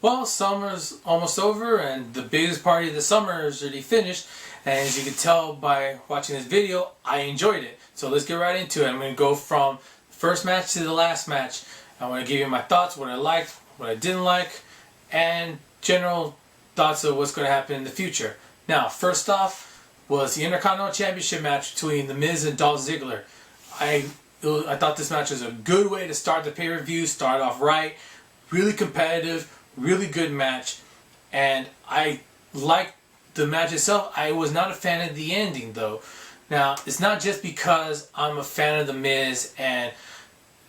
Well, summer's almost over and the biggest party of the summer is already finished. And as you can tell by watching this video, I enjoyed it. So let's get right into it. I'm going to go from the first match to the last match. I want to give you my thoughts, what I liked, what I didn't like, and general thoughts of what's going to happen in the future. Now, first off was the Intercontinental Championship match between The Miz and Dolph Ziggler. I thought this match was a good way to start the pay-per-view, start off right, really competitive, really good match, and I liked the match itself. I was not a fan of the ending though. Now, it's not just because I'm a fan of The Miz and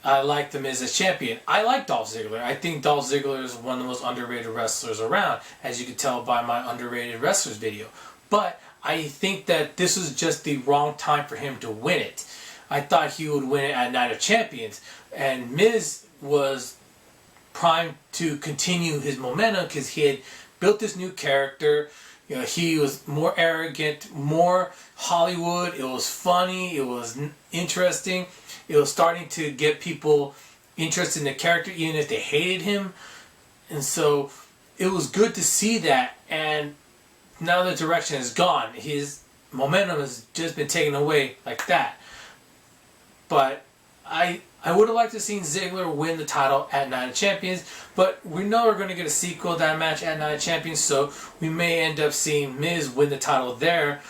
I like The Miz as champion. I like Dolph Ziggler. I think Dolph Ziggler is one of the most underrated wrestlers around, as you can tell by my underrated wrestlers video. But I think that this was just the wrong time for him to win it. I thought he would win it at Night of Champions, and Miz was primed to continue his momentum because he had built this new character. You know, he was more arrogant, more Hollywood. It was funny. It was interesting. It was starting to get people interested in the character, even if they hated him. And so it was good to see that. And now the direction is gone. His momentum has just been taken away like that. But I would have liked to have seen Ziggler win the title at Night of Champions, but we know we're going to get a sequel to that match at Night of Champions, so we may end up seeing Miz win the title there,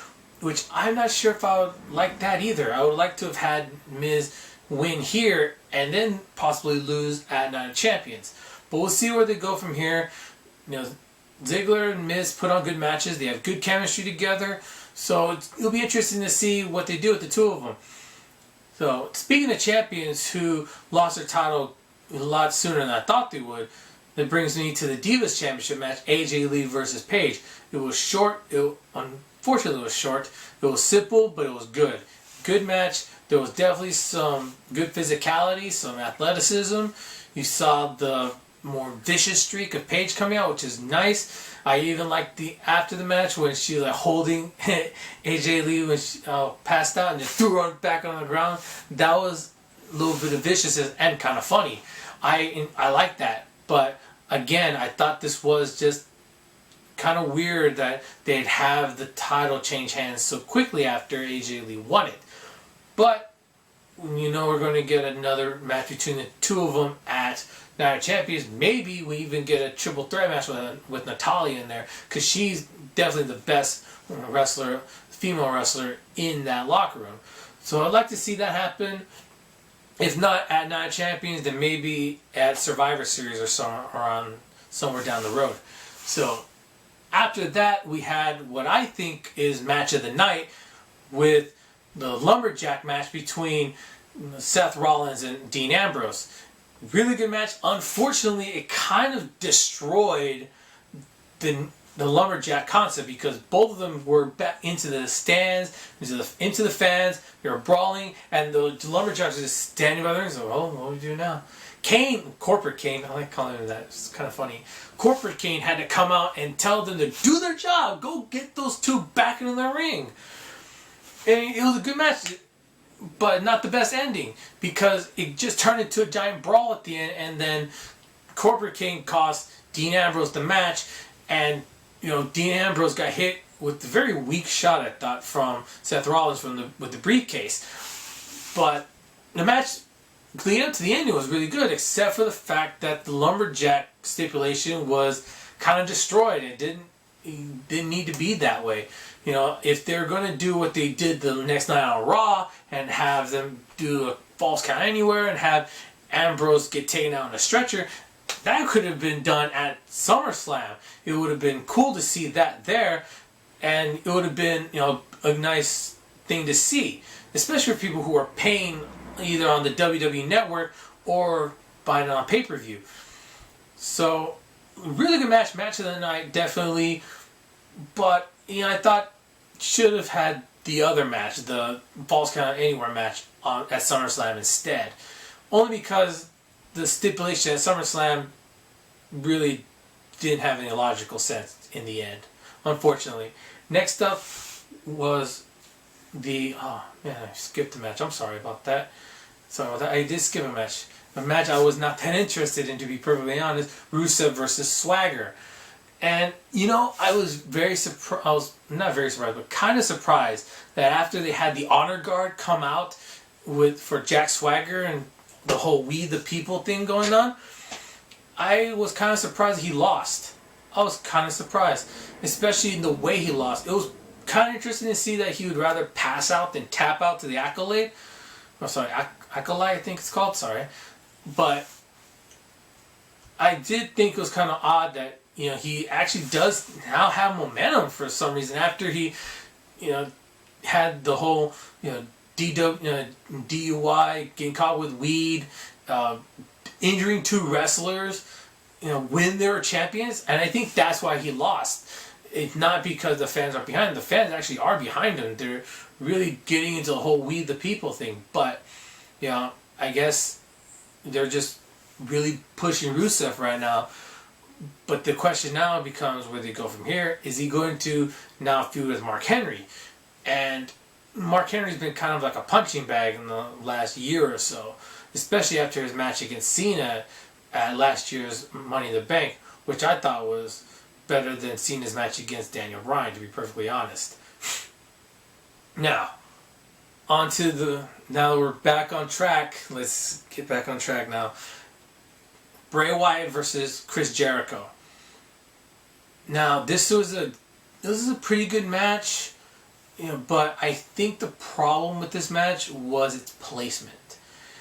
which I'm not sure if I would like that either. I would like to have had Miz win here and then possibly lose at Night of Champions. But we'll see where they go from here. You know, Ziggler and Miz put on good matches. They have good chemistry together, so it'll be interesting to see what they do with the two of them. So, speaking of champions who lost their title a lot sooner than I thought they would, that brings me to the Divas Championship match, AJ Lee versus Paige. It was short. Unfortunately, it was short. It was simple, but it was good. Good match. There was definitely some good physicality, some athleticism. You saw the more vicious streak of Paige coming out, which is nice. I even liked the after the match when she was like holding AJ Lee when she passed out and just threw her back on the ground. That was a little bit of viciousness and kind of funny. I like that, but again, I thought this was just kind of weird that they'd have the title change hands so quickly after AJ Lee won it. But you know we're going to get another match between the two of them at Night of Champions. Maybe we even get a triple threat match with Natalya in there, because she's definitely the best wrestler, female wrestler in that locker room. So I'd like to see that happen. If not at Night of Champions, then maybe at Survivor Series or somewhere down the road. So after that, we had what I think is match of the night with the lumberjack match between Seth Rollins and Dean Ambrose. Really good match. Unfortunately, it kind of destroyed the lumberjack concept, because both of them were back into the stands, into the fans. They were brawling, and the lumberjacks were just standing by the ring. So, what do we do now? Corporate Kane, I like calling him that. It's kind of funny. Corporate Kane had to come out and tell them to do their job. Go get those two back into the ring. And it was a good match, but not the best ending, because it just turned into a giant brawl at the end, and then Corporate King cost Dean Ambrose the match, and you know Dean Ambrose got hit with a very weak shot, I thought, from Seth Rollins with the briefcase. But the match leading up to the ending was really good, except for the fact that the lumberjack stipulation was kind of destroyed. It didn't need to be that way. You know, if they're going to do what they did the next night on Raw and have them do a false count anywhere and have Ambrose get taken out on a stretcher, that could have been done at SummerSlam. It would have been cool to see that there, and it would have been, you know, a nice thing to see, especially for people who are paying either on the WWE Network or buying it on pay-per-view. So, really good match of the night, definitely, but you know, I thought should have had the other match, the Falls Count Anywhere match at SummerSlam instead. Only because the stipulation at SummerSlam really didn't have any logical sense in the end, unfortunately. Next up was the... Oh, man, I skipped a match. I'm sorry about that. I did skip a match. a match I was not that interested in, to be perfectly honest. Rusev versus Swagger. And, you know, I was very surprised, I was not very surprised, but kind of surprised that after they had the Honor Guard come out for Jack Swagger and the whole We the People thing going on, I was kind of surprised he lost. I was kind of surprised, especially in the way he lost. It was kind of interesting to see that he would rather pass out than tap out to the Accolade. Oh, sorry, Acolyte, I think it's called, sorry. But I did think it was kind of odd that, you know, he actually does now have momentum for some reason after he, you know, had the whole, you know, DUI, getting caught with weed, injuring 2 wrestlers, you know, when they were champions. And I think that's why he lost. It's not because the fans are behind him. The fans actually are behind him. They're really getting into the whole We the People thing. But, you know, I guess they're just really pushing Rusev right now. But the question now becomes where they go from here. Is he going to now feud with Mark Henry? And Mark Henry's been kind of like a punching bag in the last year or so, especially after his match against Cena at last year's Money in the Bank, which I thought was better than Cena's match against Daniel Bryan, to be perfectly honest. Now, now that we're back on track, let's get back on track now. Bray Wyatt versus Chris Jericho. Now, this was a pretty good match, you know, but I think the problem with this match was its placement.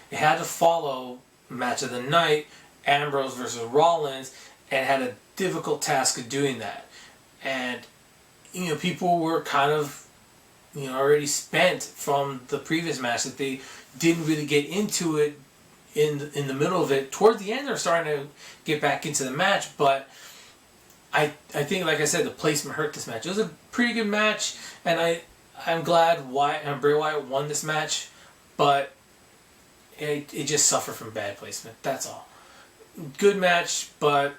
It had to follow Match of the Night, Ambrose versus Rollins, and had a difficult task of doing that. And, you know, people were kind of, you know, already spent from the previous match, that they didn't really get into it in the middle of it. Towards the end, they're starting to get back into the match, but I think, like I said, the placement hurt this match. It was a pretty good match, and I'm glad Bray Wyatt won this match, but it just suffered from bad placement. That's all. Good match, but,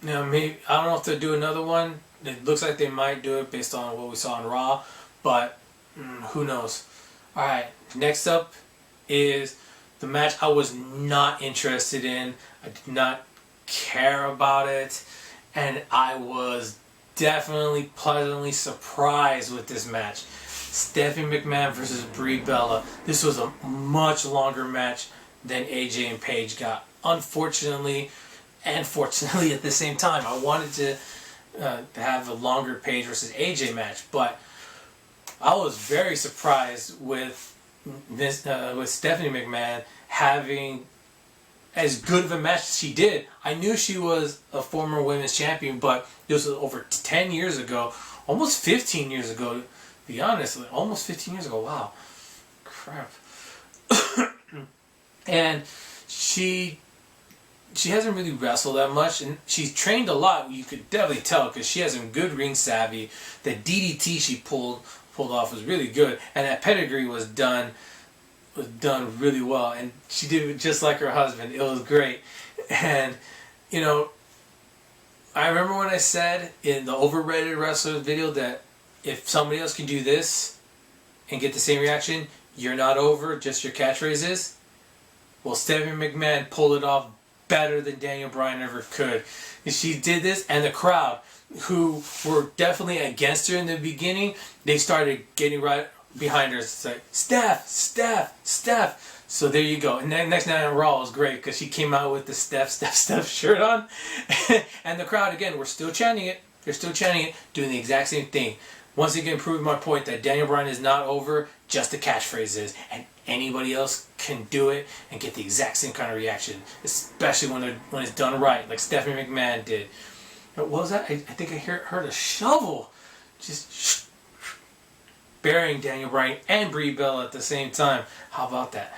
you know, maybe I don't know if they'll do another one. It looks like they might do it based on what we saw on Raw, but who knows? All right, next up is the match I was not interested in. I did not care about it, and I was definitely pleasantly surprised with this match. Stephanie McMahon versus Brie Bella. This was a much longer match than AJ and Paige got. Unfortunately, and fortunately at the same time. I wanted to have a longer Paige versus AJ match, but I was very surprised with with Stephanie McMahon having as good of a match as she did. I knew she was a former women's champion, but this was over 10 years ago, almost 15 years ago, to be honest. Almost 15 years ago, wow. Crap. And she hasn't really wrestled that much, and she's trained a lot. You could definitely tell, because she has some good ring savvy. The DDT she pulled off was really good, and that pedigree was done really well, and she did it just like her husband. It was great. And, you know, I remember when I said in the overrated wrestlers video that if somebody else can do this and get the same reaction, you're not over, just your catchphrase is. Well, Stephanie McMahon pulled it off better than Daniel Bryan ever could. And she did this, and the crowd, who were definitely against her in the beginning, they started getting right behind her. It's like, Steph, Steph, Steph. So there you go. And then next night on Raw was great, because she came out with the Steph, Steph, Steph shirt on. And the crowd, again, were still chanting it. They're still chanting it, doing the exact same thing. Once again, proving my point that Daniel Bryan is not over, just the catchphrase is. And anybody else can do it and get the exact same kind of reaction, especially when it's done right, like Stephanie McMahon did. What was that? I think I heard a shovel just burying Daniel Bryan and Brie Bella at the same time. How about that?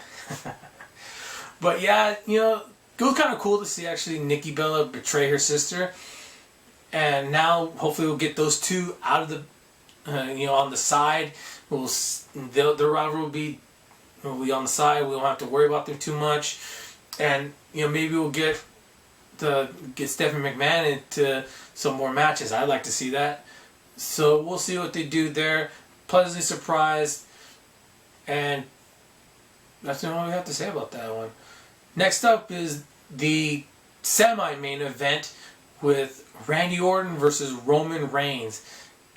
But yeah, you know, it was kind of cool to see actually Nikki Bella betray her sister, and now hopefully we'll get those two out of the, you know, on the side. Their rivalry will be on the side. We won't have to worry about them too much, and you know, maybe we'll get Stephanie McMahon into some more matches. I'd like to see that. So we'll see what they do there. Pleasantly surprised, and that's all we have to say about that one. Next up is the semi-main event with Randy Orton versus Roman Reigns.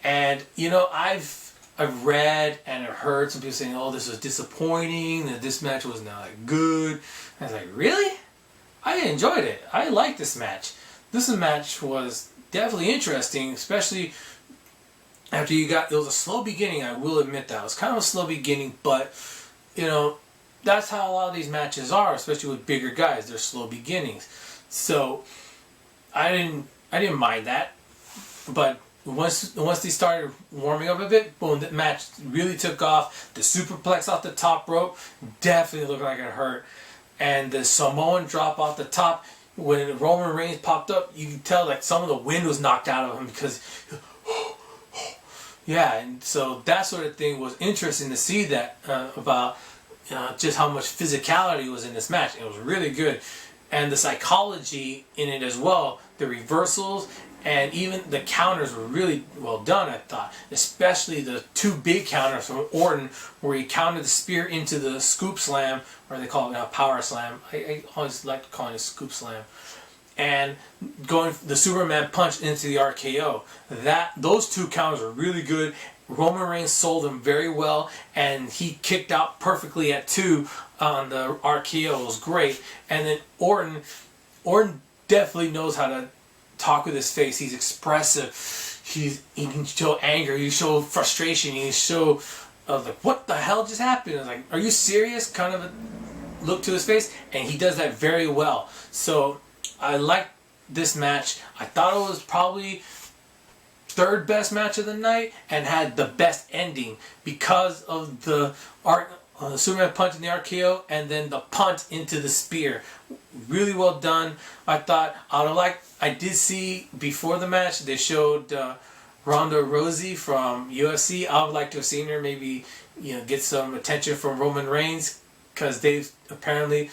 And you know, I've read and I've heard some people saying, "Oh, this was disappointing. That this match was not good." I was like, "Really? I enjoyed it. I liked this match. This match was definitely interesting, especially after you got. It was a slow beginning. I will admit that it was kind of a slow beginning, but you know, that's how a lot of these matches are, especially with bigger guys. They're slow beginnings. So I didn't mind that, but once they started warming up a bit, boom, the match really took off. The superplex off the top rope definitely looked like it hurt, and the Samoan drop off the top when Roman Reigns popped up, you could tell like some of the wind was knocked out of him because yeah, and so that sort of thing was interesting to see that about just how much physicality was in this match. It was really good. And the psychology in it as well, the reversals, and even the counters were really well done, I thought. Especially the two big counters from Orton, where he countered the spear into the scoop slam, or they call it a power slam. I always like calling it scoop slam. And going the Superman punch into the RKO. Those two counters were really good. Roman Reigns sold them very well, and he kicked out perfectly at 2 on the RKO. It was great. And then Orton definitely knows how to talk with his face. He's expressive. He can show anger. He can show frustration. He can show like, what the hell just happened? I was like, are you serious? Kind of a look to his face, and he does that very well. So I liked this match. I thought it was probably third best match of the night and had the best ending because of the Superman punch in the RKO and then the punt into the spear. Really well done. I thought I did see before the match they showed Ronda Rousey from UFC. I would like to have seen her maybe get some attention from Roman Reigns because they're apparently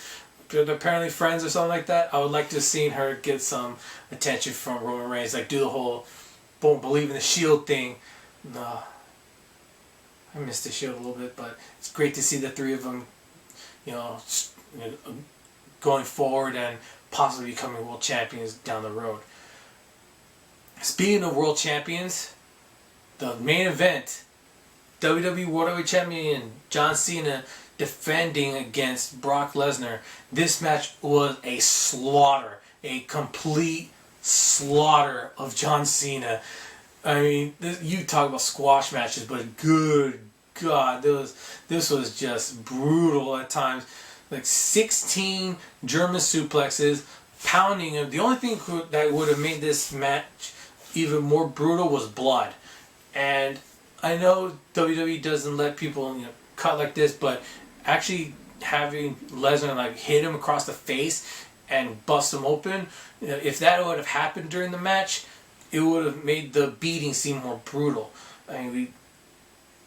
friends or something like that. I would like to have seen her get some attention from Roman Reigns, like do the whole believe in the Shield thing. I missed the Shield a little bit, but it's great to see the three of them, going forward and possibly becoming world champions down the road. Speaking of world champions, the main event, WWE World Heavyweight Champion John Cena defending against Brock Lesnar. This match was a slaughter, a complete slaughter of John Cena. I mean, you talk about squash matches, but good God, this was just brutal at times. Like 16 German suplexes, pounding him. The only thing that would have made this match even more brutal was blood. And I know WWE doesn't let people cut like this, but actually having Lesnar like hit him across the face and bust him open, if that would have happened during the match, it would have made the beating seem more brutal. I mean,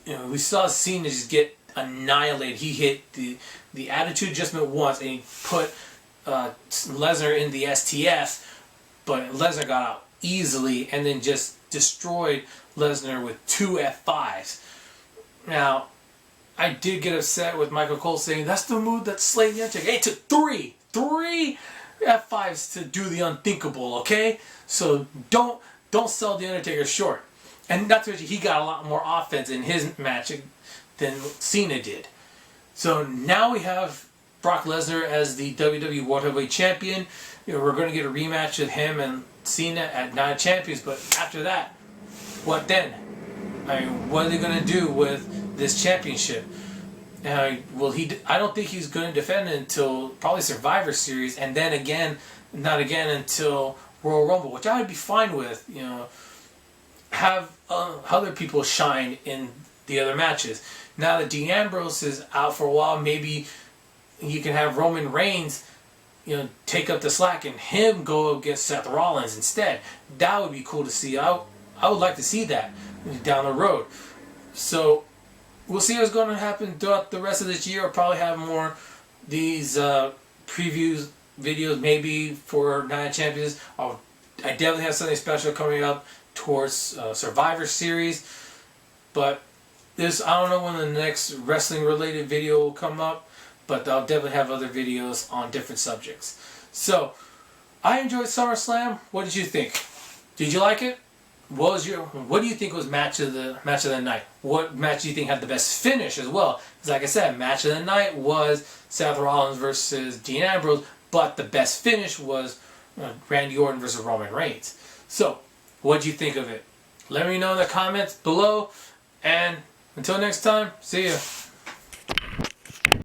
we saw Cena just get annihilated. He hit the attitude adjustment once, and he put Lesnar in the STF, but Lesnar got out easily, and then just destroyed Lesnar with 2 F5s. Now, I did get upset with Michael Cole saying that's the move that slayed the Undertaker. It took three F5s to do the unthinkable. Okay, so don't sell the Undertaker short. And not to mention he got a lot more offense in his match than Cena did. So now we have Brock Lesnar as the WWE World Heavyweight Champion. We're going to get a rematch of him and Cena at Night of Champions. But after that, what then? I mean, what are they going to do with this championship? I don't think he's going to defend it until probably Survivor Series, and then not again until Royal Rumble, which I would be fine with. Have other people shine in the other matches. Now that Dean Ambrose is out for a while, maybe you can have Roman Reigns, take up the slack and him go against Seth Rollins instead. That would be cool to see. I would like to see that down the road. So we'll see what's going to happen throughout the rest of this year. I'll probably have more these previews videos maybe for Night of Champions. I definitely have something special coming up towards Survivor Series. But I don't know when the next wrestling related video will come up. but I'll definitely have other videos on different subjects. So, I enjoyed SummerSlam. What did you think? Did you like it? What do you think was match of the night? What match do you think had the best finish as well? Because like I said, match of the night was Seth Rollins versus Dean Ambrose, but the best finish was Randy Orton versus Roman Reigns. So, what do you think of it? Let me know in the comments below, and until next time, see ya.